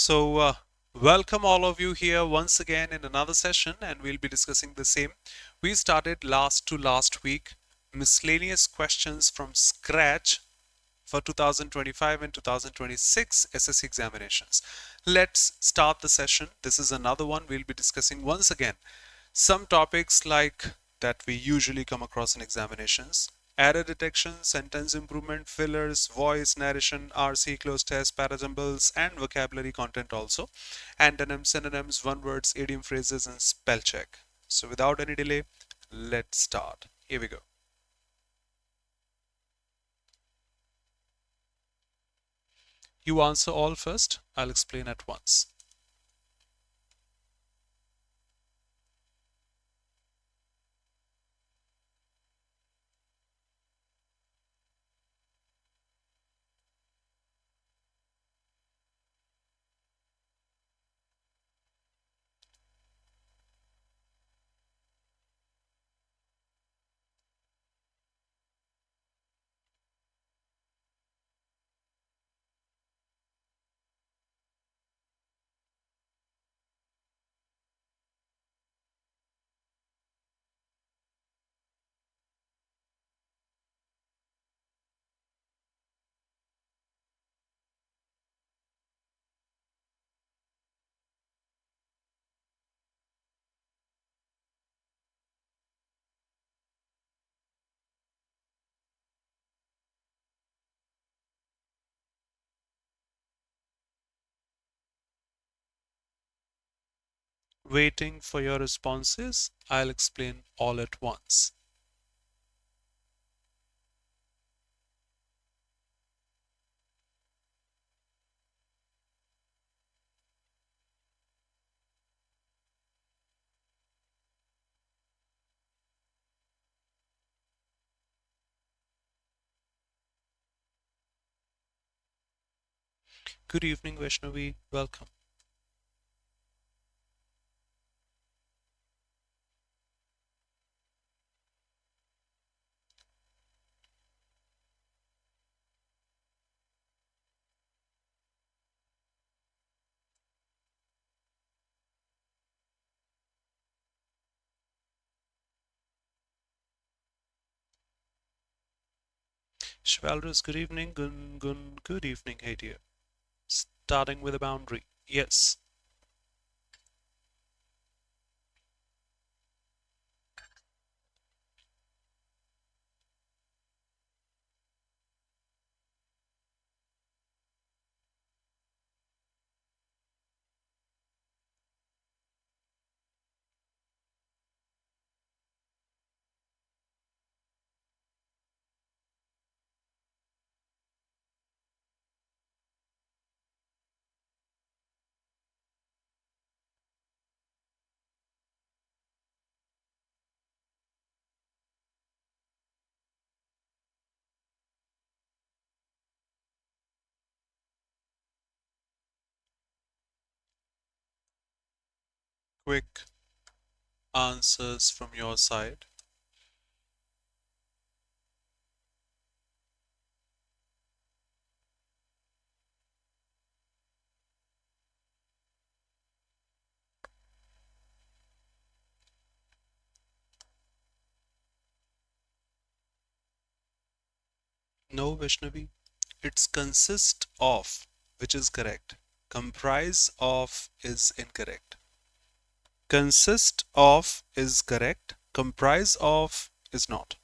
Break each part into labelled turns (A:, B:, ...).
A: Welcome all of you here once again in another session, and we'll be discussing the same. We started last week miscellaneous questions from scratch for 2025 and 2026 SSC examinations. Let's start the session. This is another one. We'll be discussing once again some topics like that we usually come across in examinations: error detection, sentence improvement, fillers, voice, narration, RC, close test, parajumbles, and vocabulary content also, antonyms, synonyms, one words, idiom phrases, and spell check. So without any delay, let's start. Here we go. You answer all first. I'll explain at once. Waiting for your responses. I'll explain all at once. Good evening, Vaishnavi. Welcome. Chivalrous, good evening. Good evening, hey dear. Starting with a boundary. Yes. Quick answers from your side. No, Vaishnavi. It's consist of, which is correct. Comprise of is incorrect. Consist of is correct. Comprise of is not.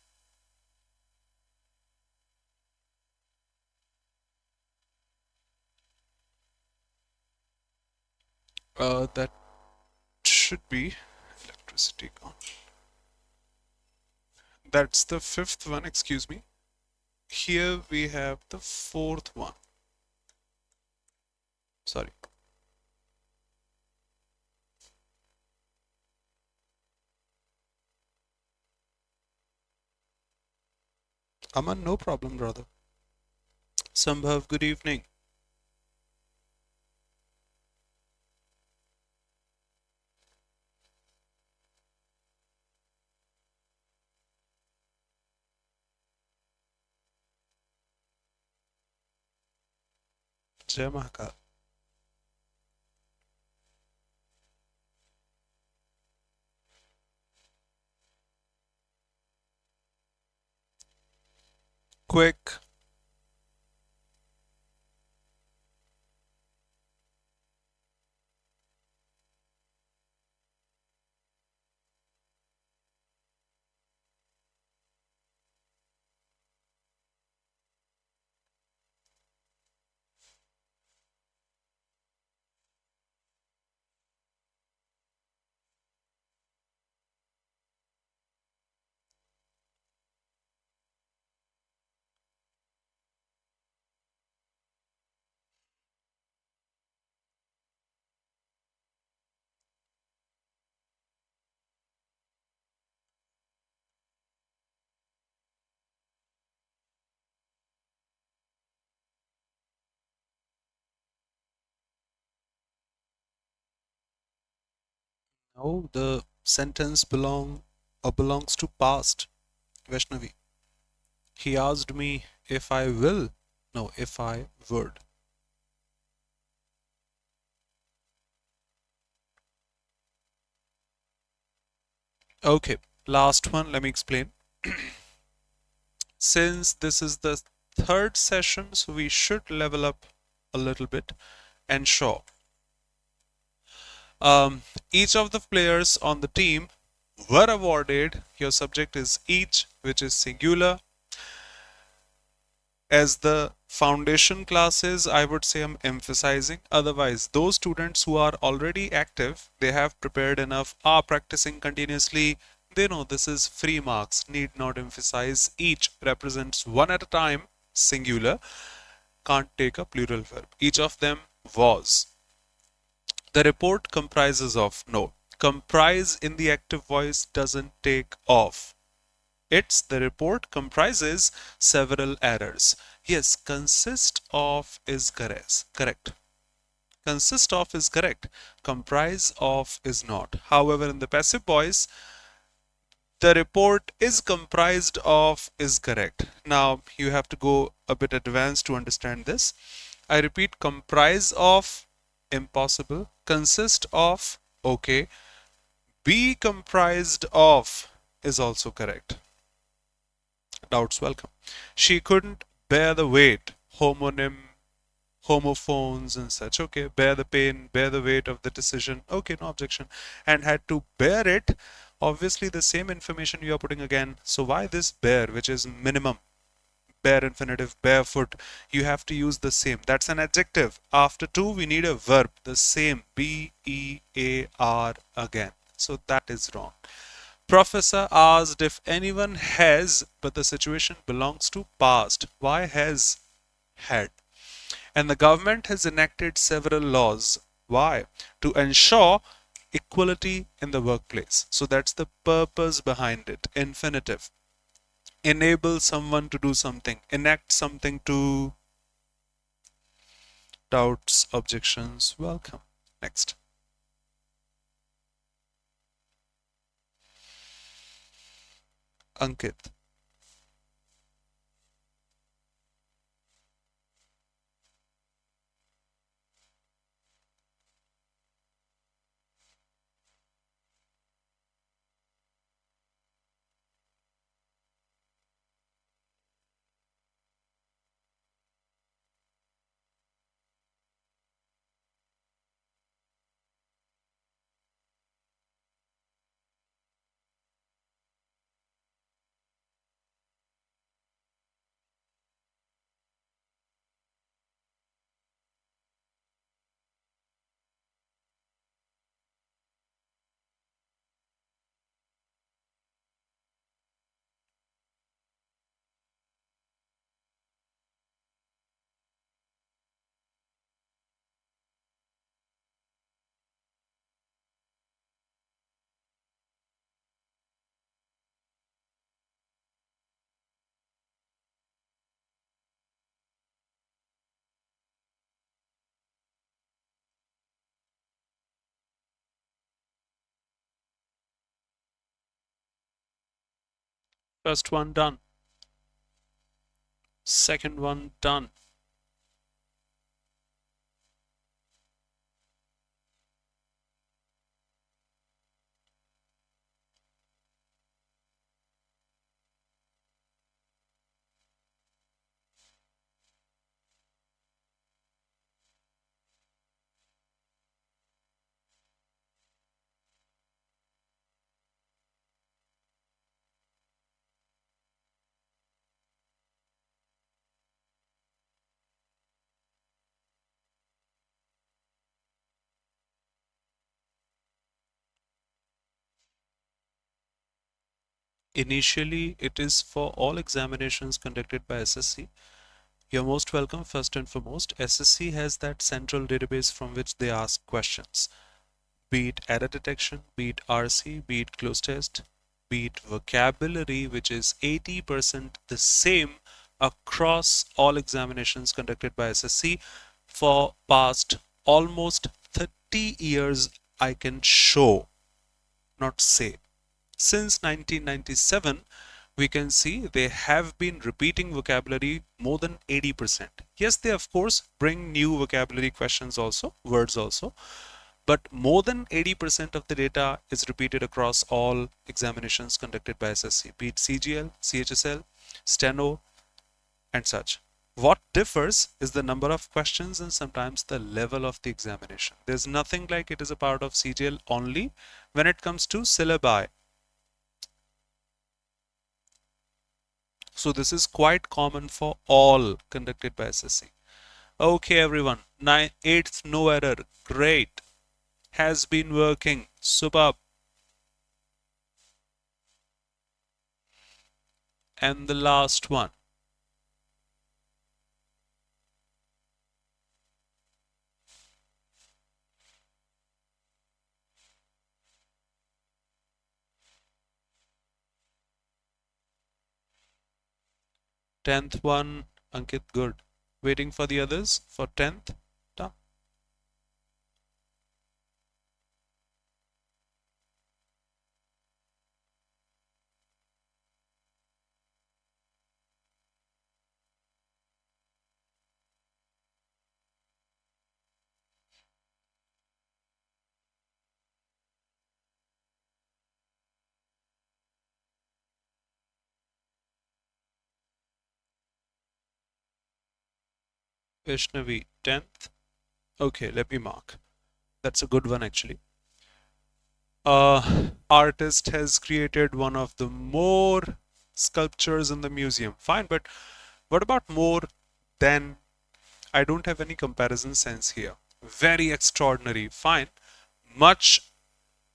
A: That should be electricity gone. That's the fifth one, excuse me. Here we have the fourth one. Sorry. Aman, no problem, brother. Sambhav, good evening. Jai Mahakal. quick. No, the sentence belongs to past. Vaishnavi. He asked me if I will. No, if I would. Okay, last one. Let me explain. Since this is the third session, so we should level up a little bit. Ensure each of the players on the team were awarded, your subject is each, which is singular. As the foundation classes, I would say I'm emphasizing. Otherwise, those students who are already active, they have prepared enough, are practicing continuously, they know this is free marks, need not emphasize. Each represents one at a time, singular, can't take a plural verb. Each of them was. The report comprises of, no, comprise in the active voice doesn't take off. It's the report comprises several errors. Yes, consist of is correct. Consist of is correct. Comprise of is not. However, in the passive voice, the report is comprised of is correct. Now, you have to go a bit advanced to understand this. I repeat, comprise of, impossible. Consist of, okay. Be comprised of is also correct. Doubts welcome. She couldn't bear the weight, homonym, homophones and such. Okay, bear the pain, bear the weight of the decision. Okay, no objection. And had to bear it. Obviously, the same information you are putting again. So why this bear, which is minimum? Bare infinitive, barefoot. You have to use the same. That's an adjective. After to, we need a verb. The same. B-E-A-R again. So that is wrong. Professor asked if anyone has, but the situation belongs to past. Why has? Had. And the government has enacted several laws. Why? To ensure equality in the workplace. So that's the purpose behind it. Infinitive. Enable someone to do something. Enact something to. Doubts, objections, welcome. Next. Ankit. First one done. Second one done. Initially, it is for all examinations conducted by SSC. You're most welcome. First and foremost, SSC has that central database from which they ask questions, be it error detection, be it RC, be it close test, be it vocabulary, which is 80% the same across all examinations conducted by SSC for past almost 30 years. I can show, not say. Since 1997, we can see they have been repeating vocabulary more than 80%. Yes, they of course bring new vocabulary questions also, words also, but more than 80% of the data is repeated across all examinations conducted by SSC, be it CGL, CHSL, Steno, and such. What differs is the number of questions and sometimes the level of the examination. There's nothing like it is a part of CGL only when it comes to syllabi. So this is quite common for all conducted by SSC. Okay, everyone. 8th, no error. Great. Has been working. Superb. And the last one. Tenth one, Ankit, good. Waiting for the others for 10th. Done. Vaishnavi, 10th. Okay, let me mark. That's a good one actually. Artist has created one of the more sculptures in the museum. Fine, but what about more than? I don't have any comparison sense here. Very extraordinary. Fine. Much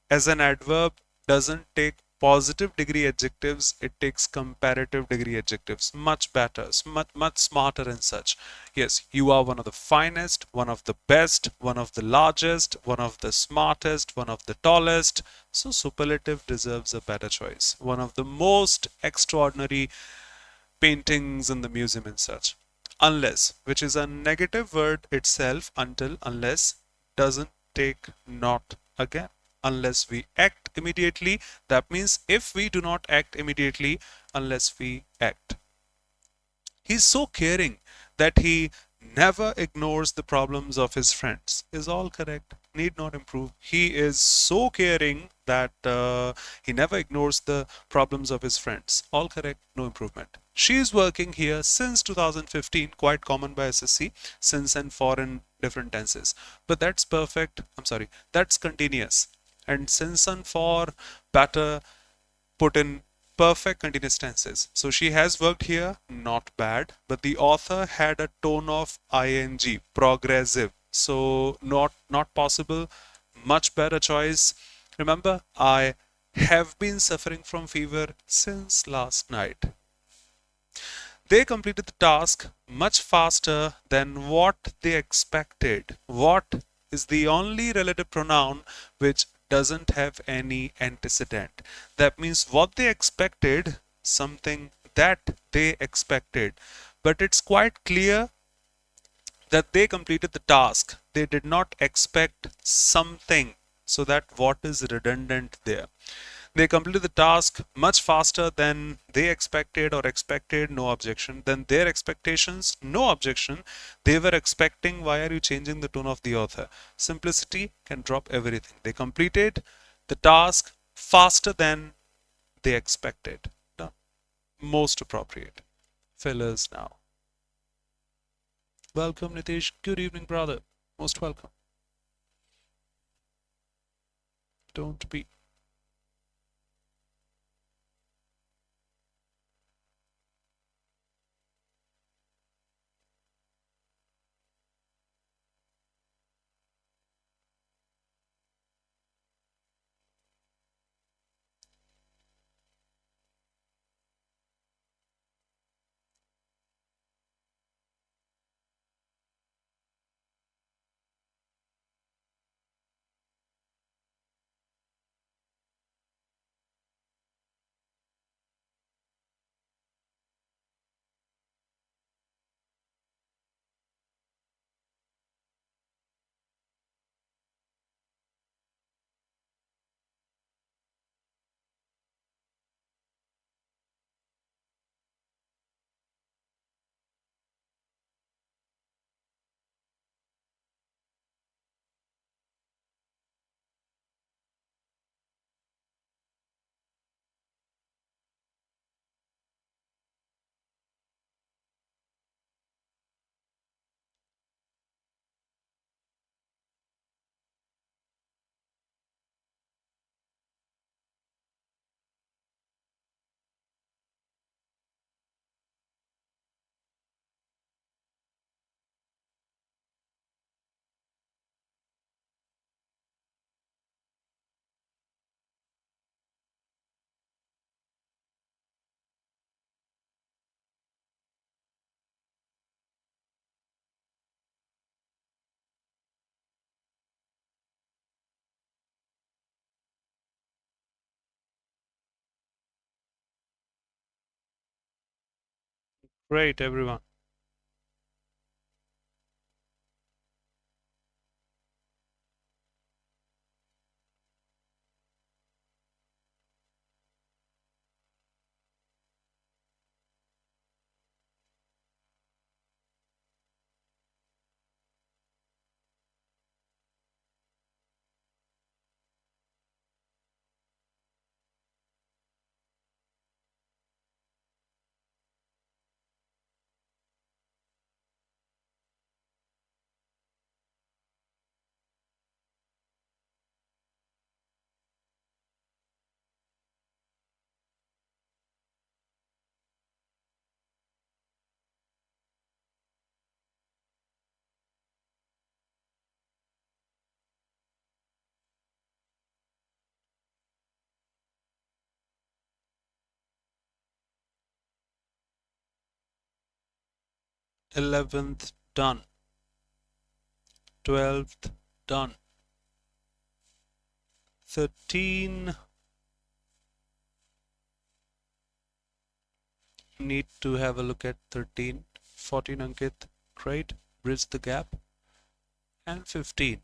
A: as an adverb doesn't take positive degree adjectives, it takes comparative degree adjectives. Much better, much smarter and such. Yes, you are one of the finest, one of the best, one of the largest, one of the smartest, one of the tallest. So superlative deserves a better choice. One of the most extraordinary paintings in the museum and such. Unless, which is a negative word itself, until, unless, doesn't take not again. Unless we act immediately, that means if we do not act immediately, unless we act. He's so caring that he never ignores the problems of his friends. Is all correct. Need not improve. He is so caring that he never ignores the problems of his friends. All correct. No improvement. She is working here since 2015. Quite common by SSC. Since and for in different tenses. But that's perfect. I'm sorry. That's continuous. And since and for better put in perfect continuous tenses. So she has worked here, not bad, but the author had a tone of ing, progressive. So not possible. Much better choice. Remember, I have been suffering from fever since last night. They completed the task much faster than what they expected. What is the only relative pronoun which doesn't have any antecedent. That means what they expected, something that they expected. But it's quite clear that they completed the task. They did not expect something. So that what is redundant there. They completed the task much faster than they expected or expected, no objection. Then their expectations, no objection. They were expecting, why are you changing the tone of the author? Simplicity can drop everything. They completed the task faster than they expected. Done. Most appropriate. Fillers now. Welcome, Nitish. Good evening, brother. Most welcome. Don't be. Great, everyone. Eleventh done. 12th done. 13 need to have a look at 13. 14 Ankit, great, bridge the gap. And 15,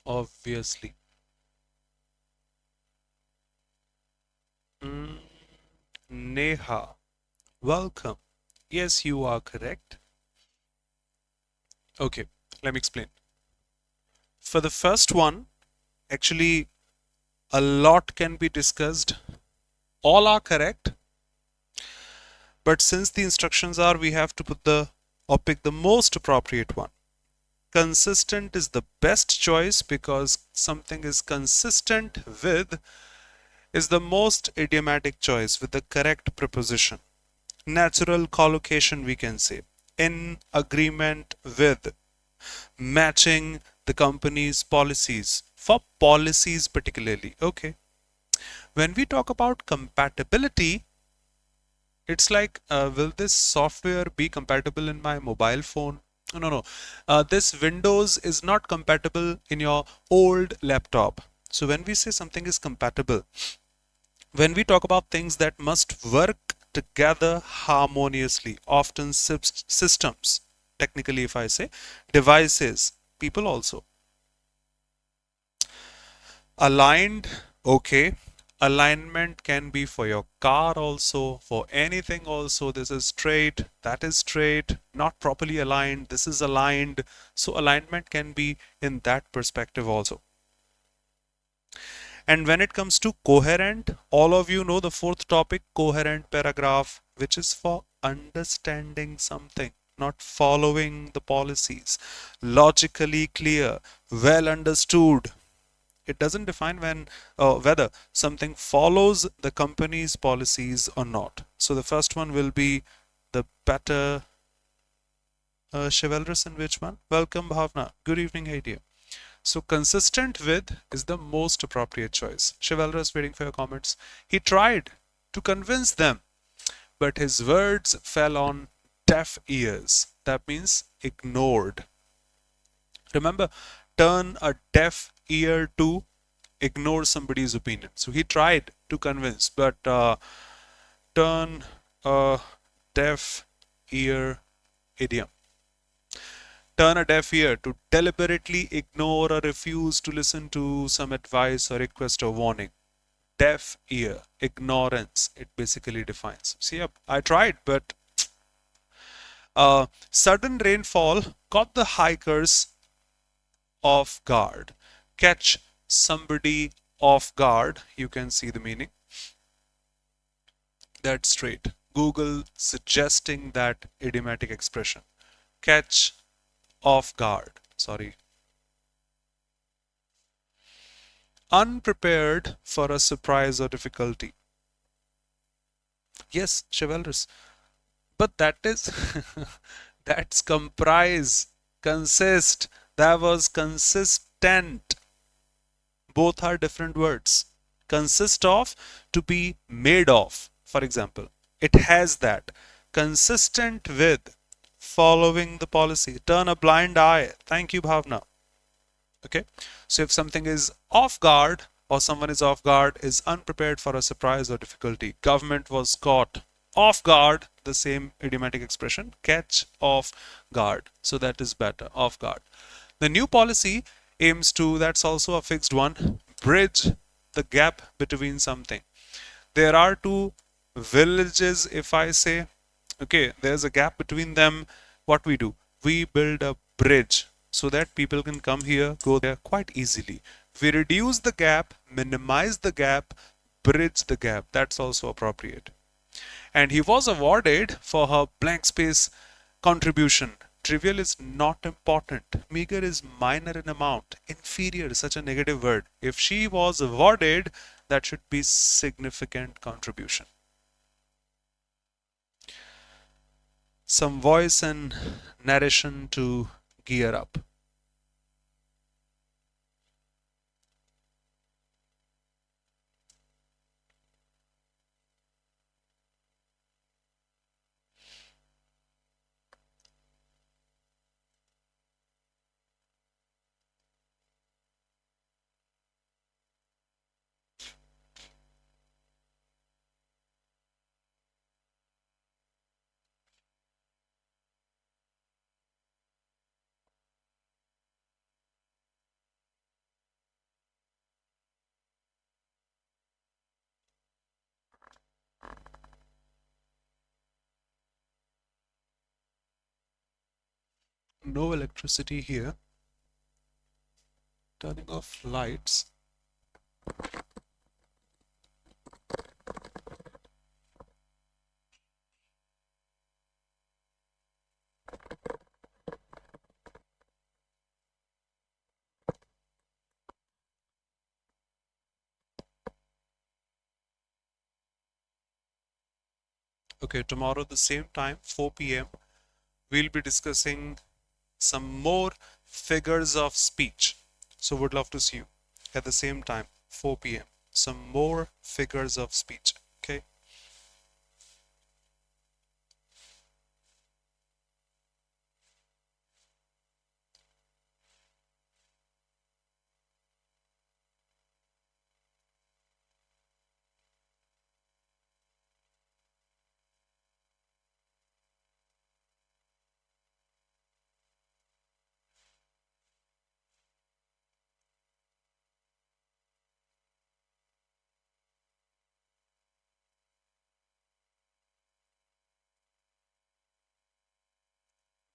A: obviously. Neha, welcome. Yes, you are correct. Okay, let me explain. For the first one, actually, a lot can be discussed. All are correct. But since the instructions are, we have to put the or pick the most appropriate one. Consistent is the best choice because something is consistent with is the most idiomatic choice with the correct preposition. Natural collocation, we can say. In agreement with. Matching the company's policies. For policies particularly. Okay. When we talk about compatibility, it's like, will this software be compatible in my mobile phone? No. This Windows is not compatible in your old laptop. So when we say something is compatible, when we talk about things that must work together harmoniously, often systems, technically if I say, devices, people also. Aligned, okay. Alignment can be for your car also, for anything also. This is straight, that is straight, not properly aligned, this is aligned. So alignment can be in that perspective also. And when it comes to coherent, all of you know the fourth topic, coherent paragraph, which is for understanding something, not following the policies. Logically clear, well understood. It doesn't define whether something follows the company's policies or not. So the first one will be the better chivalrous. In which one? Welcome, Bhavna. Good evening, hey dear. So consistent with is the most appropriate choice. Chivalrous, waiting for your comments. He tried to convince them, but his words fell on deaf ears. That means ignored. Remember, turn a deaf ear to ignore somebody's opinion. So he tried to convince, but turn a deaf ear, idiom. Turn a deaf ear, to deliberately ignore or refuse to listen to some advice or request or warning. Deaf ear, ignorance, it basically defines. See, I tried, but sudden rainfall caught the hikers off guard. Catch somebody off guard, you can see the meaning. That's straight. Google suggesting that idiomatic expression. Catch off guard. Sorry. Unprepared for a surprise or difficulty. Yes, chivalrous. But that is that's comprise, consist. That was consistent. Both are different words. Consist of, to be made of, for example. It has that. Consistent with, following the policy. Turn a blind eye. Thank you, Bhavna. Okay. So if something is off guard or someone is off guard, is unprepared for a surprise or difficulty. Government was caught off guard, the same idiomatic expression, catch off guard. So that is better, off guard. The new policy aims to, that's also a fixed one, bridge the gap between something. There are two villages, if I say, okay, there's a gap between them. What we do? We build a bridge so that people can come here, go there quite easily. We reduce the gap, minimize the gap, bridge the gap. That's also appropriate. And he was awarded for her blank space contribution. Trivial is not important. Meager is minor in amount. Inferior is such a negative word. If she was awarded, that should be significant contribution. Some voice and narration to gear up. No electricity here. Turning off lights. Okay, tomorrow the same time, 4 p.m. we'll be discussing some more figures of speech. So would love to see you at the same time, 4 p.m. Some more figures of speech. Okay.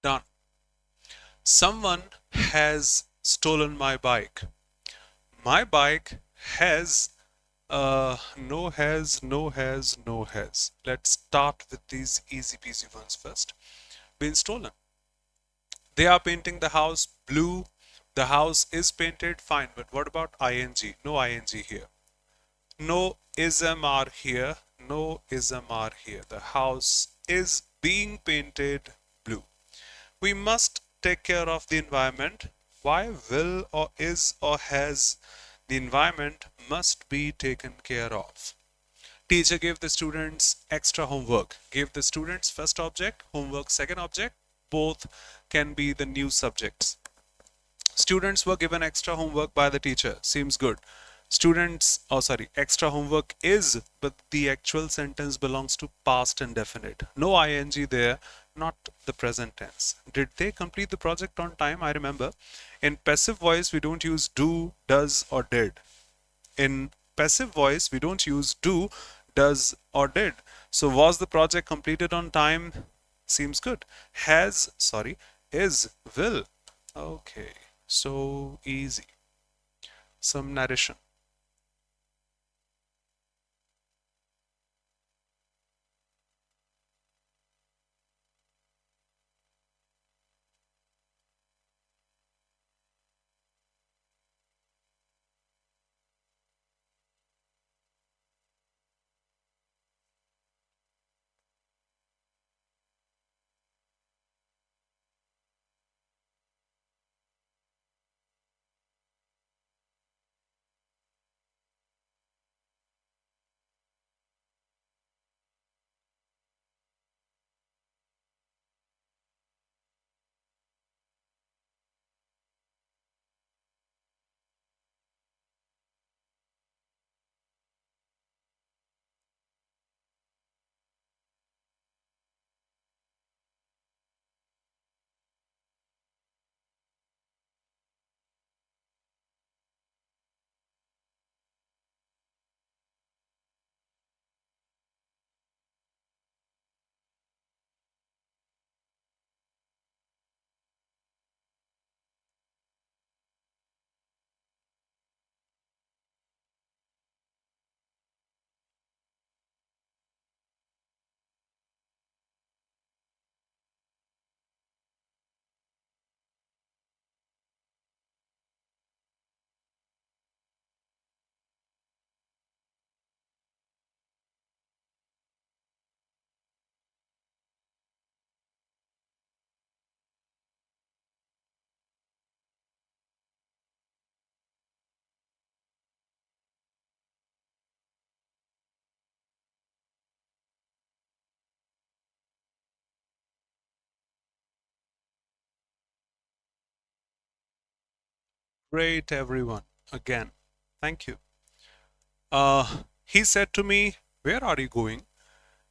A: Done. Someone has stolen my bike. My bike has no has, no has, no has. Let's start with these easy peasy ones first. Been stolen. They are painting the house blue. The house is painted fine, but what about ing? No ing here. No ism are here. No ism are here. The house is being painted blue. We must take care of the environment. Why will or is or has? The environment must be taken care of. Teacher gave the students extra homework. Gave the students first object, homework second object. Both can be the new subjects. Students were given extra homework by the teacher. Seems good. Students, oh sorry, extra homework is, but the actual sentence belongs to past indefinite. No ing there, not the present tense. Did they complete the project on time? I remember. In passive voice, we don't use do, does, or did. In passive voice, we don't use do, does, or did. So was the project completed on time? Seems good. Has, sorry, is, will. Okay, so easy. Some narration. Great, everyone. Again, thank you. He said to me, "Where are you going?"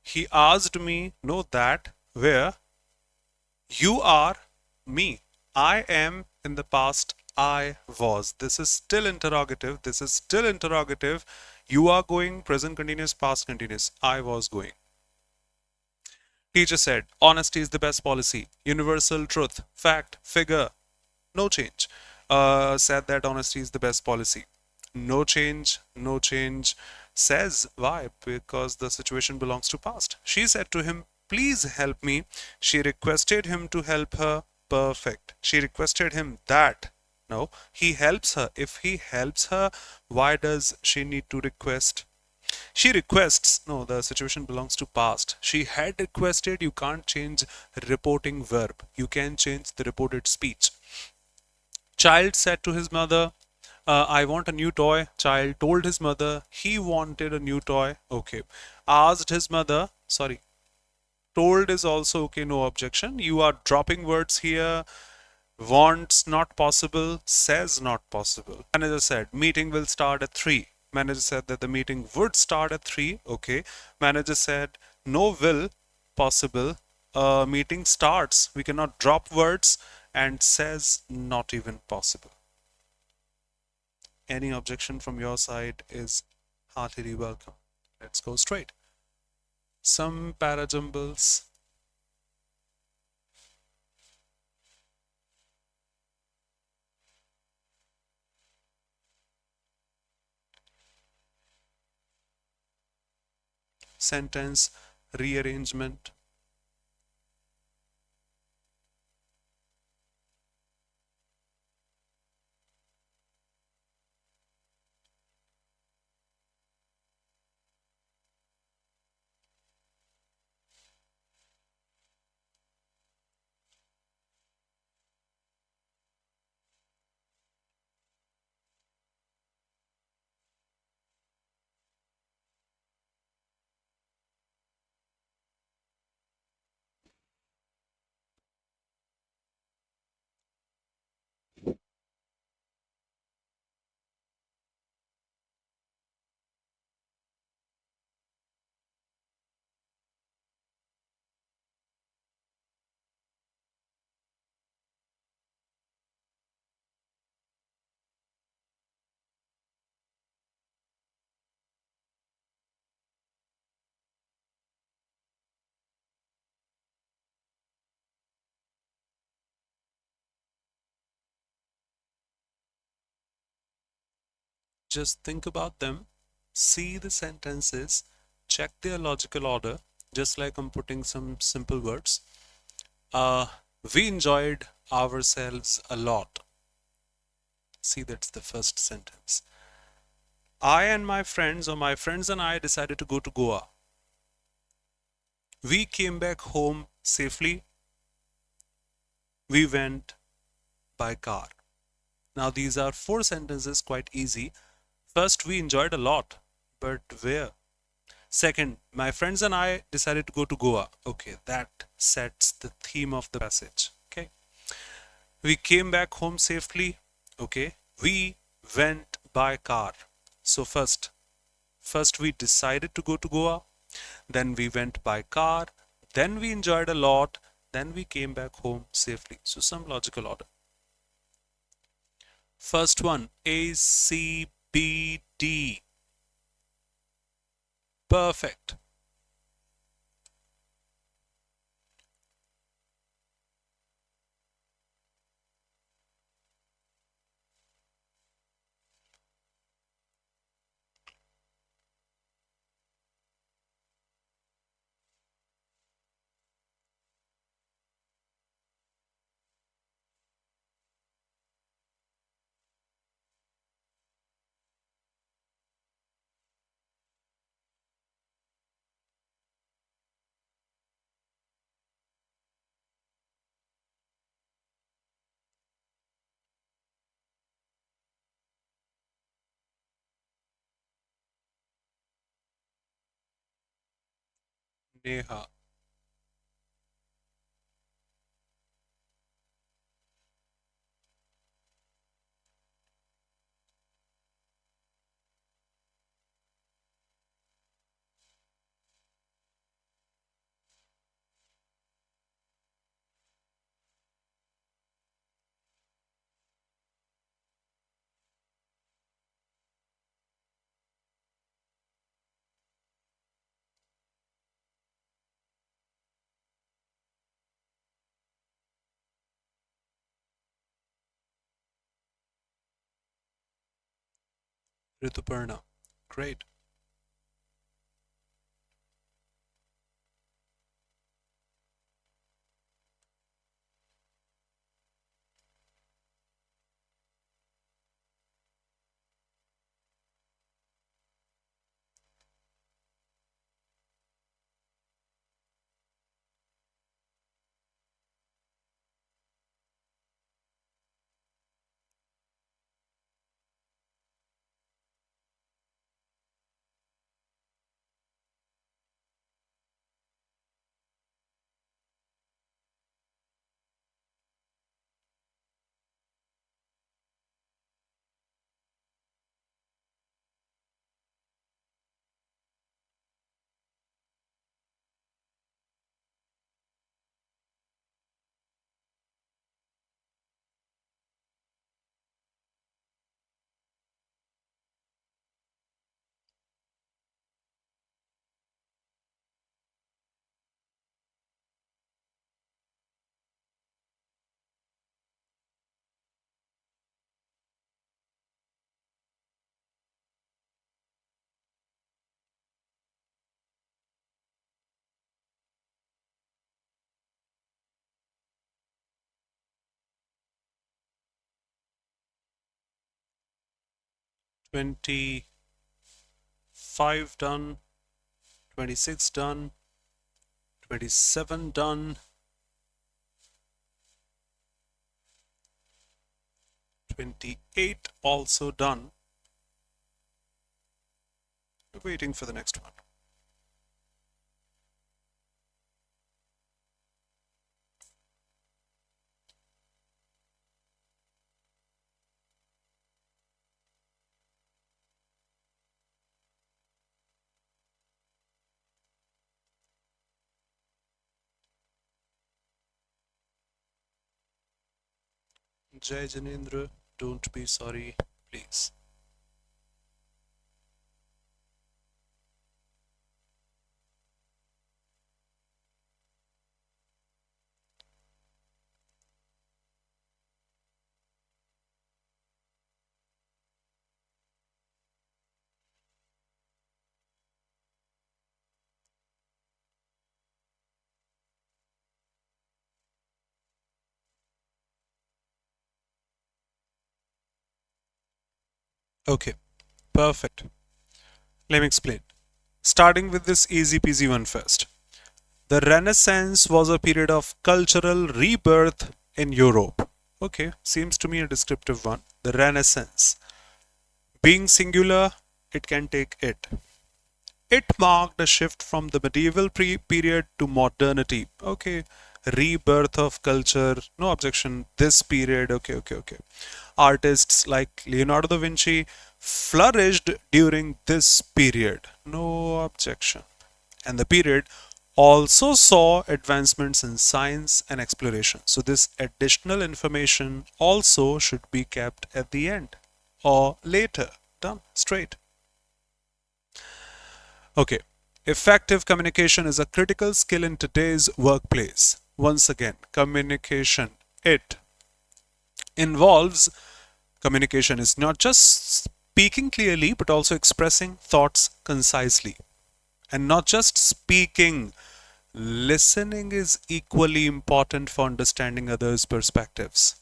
A: He asked me, "No, that, where? You are me. I am in the past. I was." This is still interrogative. This is still interrogative. You are going, present continuous, past continuous. I was going. Teacher said, "Honesty is the best policy. Universal truth, fact, figure, no change." Said that honesty is the best policy. No change, no change. Says why? Because the situation belongs to past. She said to him, "Please help me." She requested him to help her. Perfect. She requested him that. No, he helps her. If he helps her, why does she need to request? She requests. No, the situation belongs to past. She had requested. You can't change reporting verb. You can change the reported speech. Child said to his mother, "I want a new toy." Child told his mother he wanted a new toy. Okay. Asked his mother, sorry, told is also okay, no objection. You are dropping words here. Wants not possible, says not possible. Manager said meeting will start at 3. Manager said that the meeting would start at 3. Okay. Manager said no will possible. Meeting starts. We cannot drop words, and says not even possible. Any objection from your side is heartily welcome. Let's go straight. Some parajumbles. Sentence rearrangement. Just think about them, see the sentences, check their logical order, just like I'm putting some simple words. Uh, we enjoyed ourselves a lot. See, that's the first sentence. I and my friends, or my friends and I, decided to go to Goa. We came back home safely. We went by car. Now, these are 4 sentences, quite easy. First, we enjoyed a lot, but where? Second, my friends and I decided to go to Goa. Okay, that sets the theme of the passage. Okay. We came back home safely. Okay. We went by car. So first we decided to go to Goa, then we went by car, then we enjoyed a lot, then we came back home safely. So some logical order. First one, A, C, B, D. Perfect. Neha. Rituparna. Great. $25 done, 26 done, 27 done, 28 also done. Waiting for the next one. Jai Janendra, don't be sorry, please. Okay, perfect. Let me explain. Starting with this easy peasy one first. The Renaissance was a period of cultural rebirth in Europe. Okay, seems to me a descriptive one. The Renaissance. Being singular, it can take it. It marked a shift from the medieval period to modernity. Okay, rebirth of culture, no objection. This period, okay. Artists like Leonardo da Vinci flourished during this period, no objection. And the period also saw advancements in science and exploration. So this additional information also should be kept at the end or later. Done, straight. Okay, effective communication is a critical skill in today's workplace. Once again, communication, it involves communication is not just speaking clearly but also expressing thoughts concisely. And not just speaking, listening is equally important for understanding others' perspectives.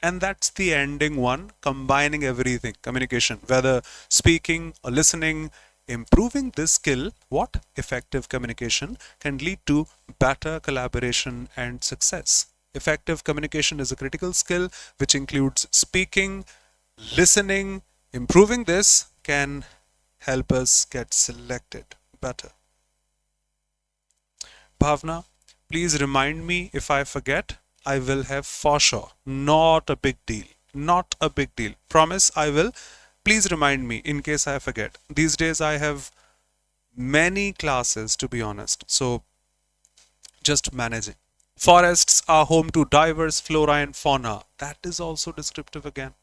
A: And that's the ending one, combining everything, communication, whether speaking or listening. Improving this skill, what? Effective communication, can lead to better collaboration and success. Effective communication is a critical skill which includes speaking, listening. Improving this can help us get selected better. Bhavna, please remind me if I forget. I will have for sure. Not a big deal. Not a big deal. Promise I will. Please remind me in case I forget. These days I have many classes, to be honest. So just managing. Forests are home to diverse flora and fauna. That is also descriptive again.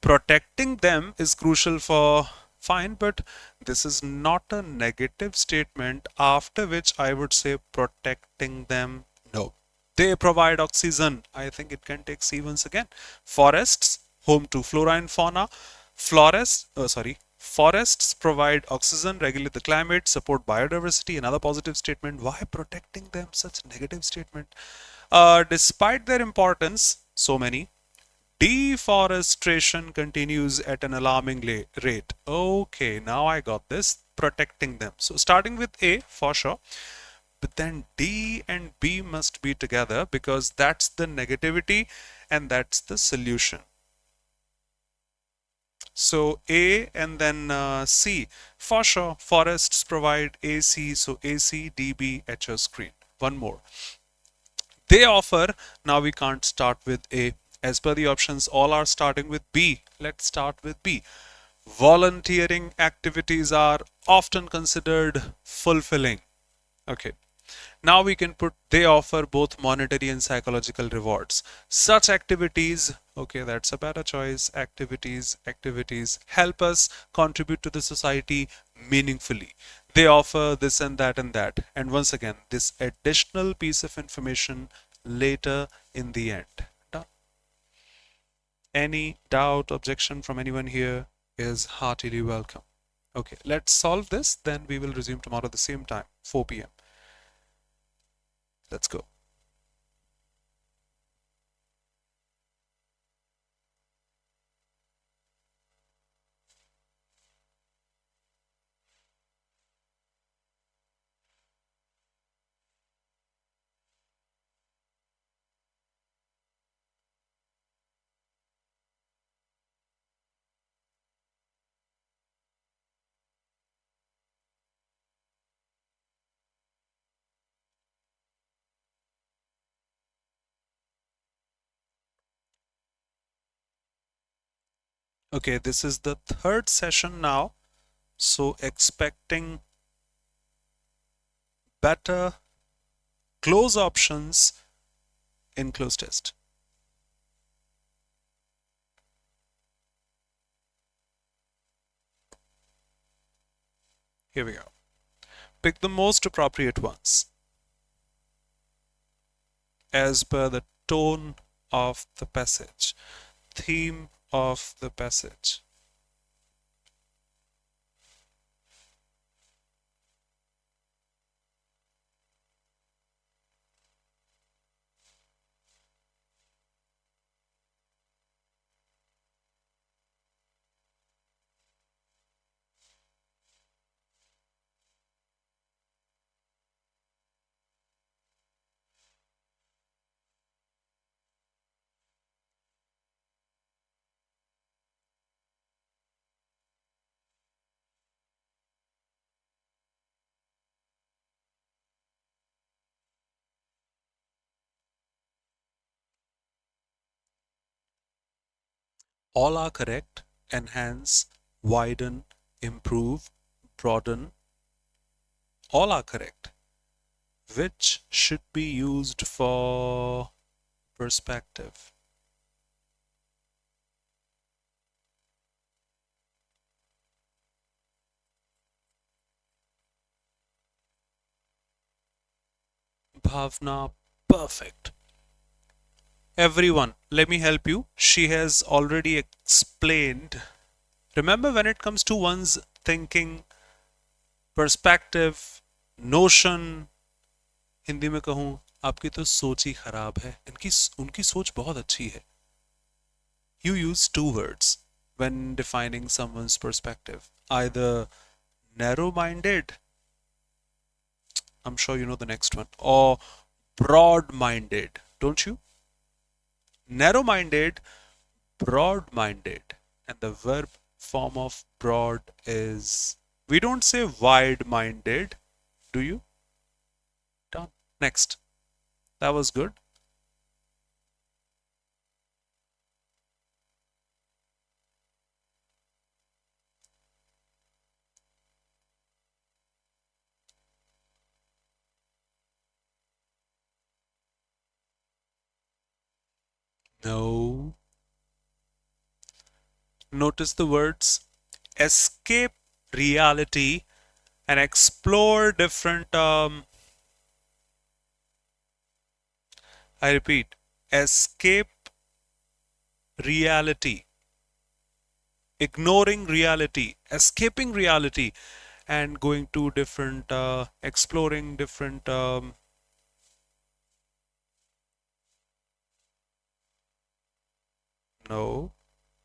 A: Protecting them is crucial for fine, but this is not a negative statement after which I would say protecting them, no. They provide oxygen. I think it can take C once again. Forests, home to flora and fauna. Forests provide oxygen, regulate the climate, support biodiversity. Another positive statement. Why protecting them? Such a negative statement. Despite their importance, so many, deforestation continues at an alarming rate. Okay, now I got this. Protecting them. So starting with A for sure. But then D and B must be together because that's the negativity and that's the solution. So A and then C. For sure, forests provide AC, so AC, DB, HO screen. One more. They offer, now we can't start with A. As per the options, all are starting with B. Let's start with B. Volunteering activities are often considered fulfilling. Okay. Now we can put they offer both monetary and psychological rewards. Such activities, okay, that's a better choice. Activities help us contribute to the society meaningfully. They offer this and that and that. And once again, this additional piece of information later in the end. Done. Any doubt, objection from anyone here is heartily welcome. Okay, let's solve this. Then we will resume tomorrow at the same time, 4 p.m. Let's go. Okay, this is the third session now. So expecting better close options in close test. Here we go. Pick the most appropriate ones as per the tone of the passage, theme of the passage. All are correct. Enhance, widen, improve, broaden. All are correct. Which should be used for perspective? Bhavna, perfect. Everyone, let me help you. She has already explained. Remember, when it comes to one's thinking, perspective, notion, Hindi में कहूँ आपकी तो सोच ही खराब है उनकी सोच बहुत अच्छी है. You use two words when defining someone's perspective. Either narrow-minded, I'm sure you know the next one, or broad-minded, don't you? Narrow-minded, broad-minded, and the verb form of broad is, we don't say wide-minded, do you? Done. Next. That was good. No. Notice the words escape reality and explore different I repeat, escape reality ignoring reality, escaping reality, and going to different, exploring different. No,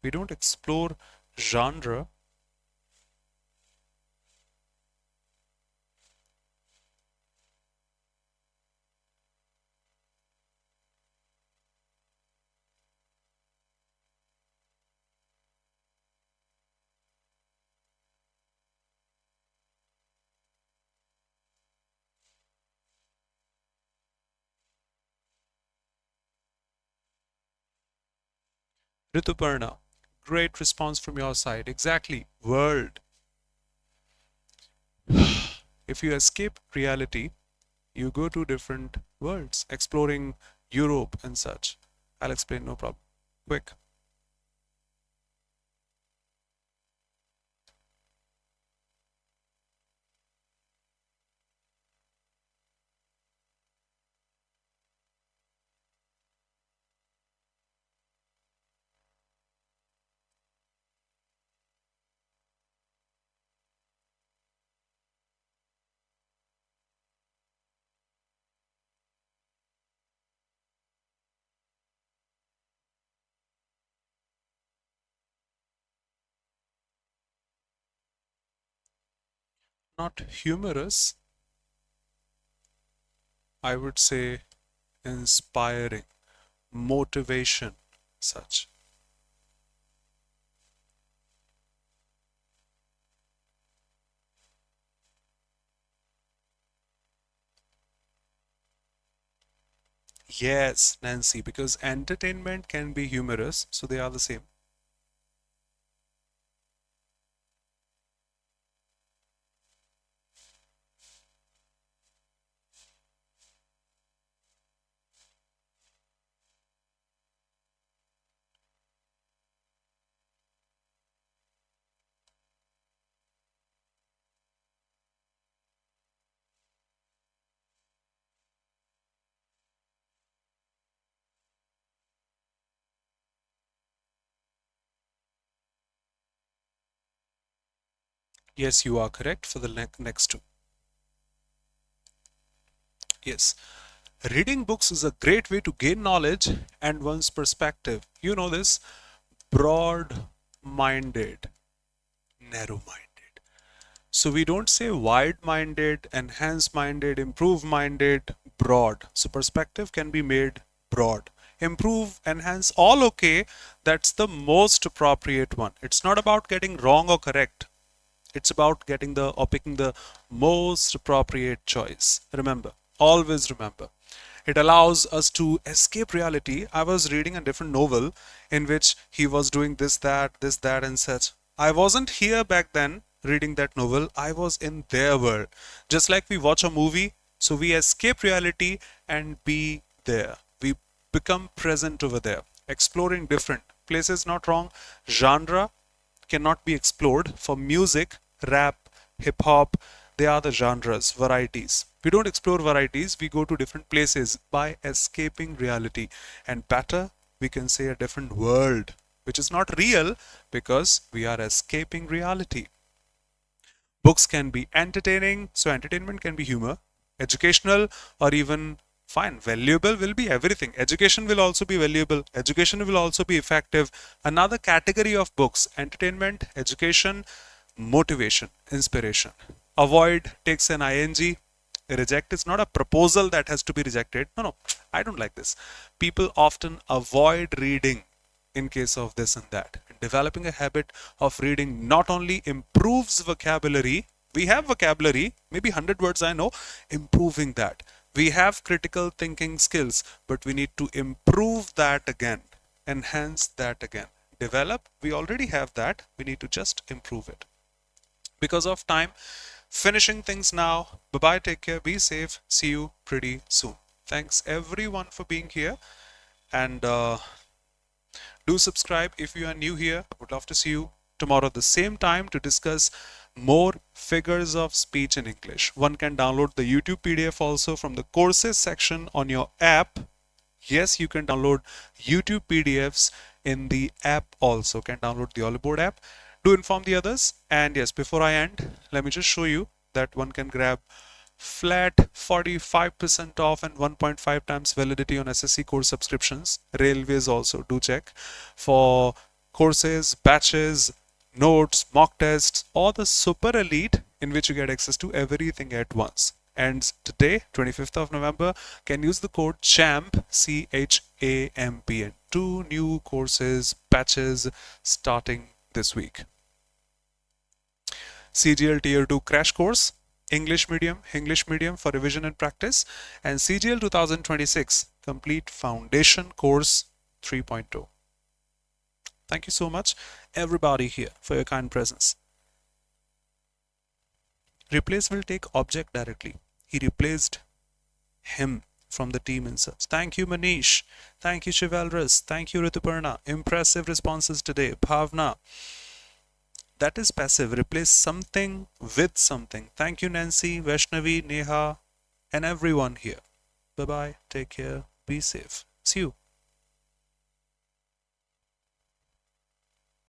A: we don't explore genre. Rituparna, great response from your side. Exactly, world. If you escape reality, you go to different worlds, exploring Europe and such. I'll explain, no problem. Quick. Not humorous, I would say inspiring, motivation, such. Yes, Nancy, because entertainment can be humorous, so they are the same. Yes, you are correct for the next two. Yes. Reading books is a great way to gain knowledge and one's perspective. You know this, broad minded, narrow minded. So we don't say wide minded, enhance minded, improve minded, broad. So perspective can be made broad. Improve, enhance, all okay. That's the most appropriate one. It's not about getting wrong or correct. It's about getting the or picking the most appropriate choice. Remember, always remember. It allows us to escape reality. I was reading a different novel in which he was doing this, that, and such. I wasn't here back then reading that novel. I was in their world. Just like we watch a movie, so we escape reality and be there. We become present over there, exploring different places, not wrong. Genre cannot be explored. For music, rap, hip hop, they are the genres, varieties. We don't explore varieties, we go to different places by escaping reality. And better, we can say a different world, which is not real because we are escaping reality. Books can be entertaining, so entertainment can be humor, educational, or even fine. Valuable will be everything. Education will also be valuable. Education will also be effective. Another category of books, entertainment, education, motivation, inspiration. Avoid takes an ing. Reject is not a proposal that has to be rejected. No, no, I don't like this. People often avoid reading in case of this and that. Developing a habit of reading not only improves vocabulary, we have vocabulary, maybe 100 words I know, improving that. We have critical thinking skills, but we need to improve that again, enhance that again. Develop, we already have that, we need to just improve it. Because of time, finishing things now. Bye bye, take care, be safe, see you pretty soon. Thanks everyone for being here, and do subscribe if you are new here. Would love to see you tomorrow at the same time to discuss more figures of speech in English. One can download the YouTube PDF also from the courses section on your app. Yes, you can download YouTube PDFs in the app also. Can download the Oliveboard app. Do inform the others. And yes, before I end, let me just show you that one can grab flat 45% off and 1.5 times validity on SSC course subscriptions. Railways also, do check for courses, batches, notes, mock tests, or the super elite in which you get access to everything at once. And today, 25th of November, can use the code CHAMP, CHAMP, 2 new courses, batches starting this week. CGL Tier 2 crash course, English medium, Hinglish medium for revision and practice, and CGL 2026 complete foundation course 3.0. Thank you so much, everybody here, for your kind presence. Replace will take object directly. He replaced him from the team inserts. Thank you, Manish. Thank you, Chivalrous. Thank you, Rituparna. Impressive responses today. Bhavna. That is passive. Replace something with something. Thank you, Nancy, Vaishnavi, Neha, and everyone here. Bye-bye. Take care. Be safe. See you.